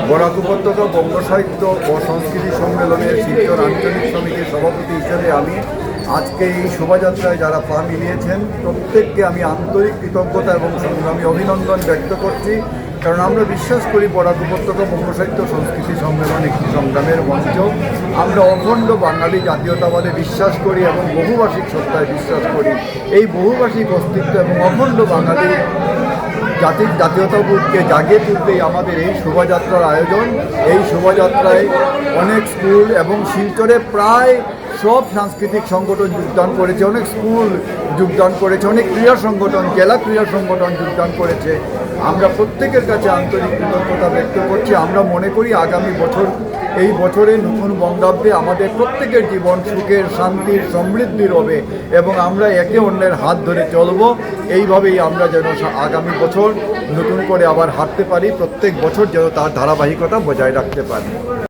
বরাক উপত্যকা বঙ্গ সাহিত্য ও সংস্কৃতি সম্মেলনের শিলচর আঞ্চলিক সমিতির সভাপতি হিসেবে আমি আজকে এই শোভাযাত্রায় যারা পা মিলিয়েছেন প্রত্যেককে আমি আন্তরিক কৃতজ্ঞতা এবং সংগ্রামী অভিনন্দন ব্যক্ত করছি। কারণ আমরা বিশ্বাস করি বরাক উপত্যকা বঙ্গ সাহিত্য সংস্কৃতি সম্মেলন একটি সংগ্রামের মঞ্চ। আমরা অখণ্ড বাঙালি জাতীয়তাবাদে বিশ্বাস করি এবং বহুভাষিক সত্তায় বিশ্বাস করি। এই বহুভাষিক অস্তিত্ব এবং অখণ্ড বাঙালি জাতীয়তাবোধকে জাগিয়ে তুলতেই আমাদের এই শোভাযাত্রার আয়োজন। এই শোভাযাত্রায় অনেক স্কুল এবং শিলচরে প্রায় সব সাংস্কৃতিক সংগঠন যোগদান করেছে, অনেক স্কুল যোগদান করেছে, অনেক ক্রীড়া সংগঠন, জেলা ক্রীড়া সংগঠন যোগদান করেছে। আমরা প্রত্যেকের কাছে আন্তরিক কৃতজ্ঞতা ব্যক্ত করছি। আমরা মনে করি আগামী বছর, এই বছরে নতুন বঙ্গাব্দে আমাদের প্রত্যেকের জীবন সুখের, শান্তির, সমৃদ্ধির হবে এবং আমরা একে অন্যের হাত ধরে চলব। এইভাবেই আমরা যেন আগামী বছর নতুন করে আবার হাঁটতে পারি, প্রত্যেক বছর যেন তার ধারাবাহিকতা বজায় রাখতে পারি।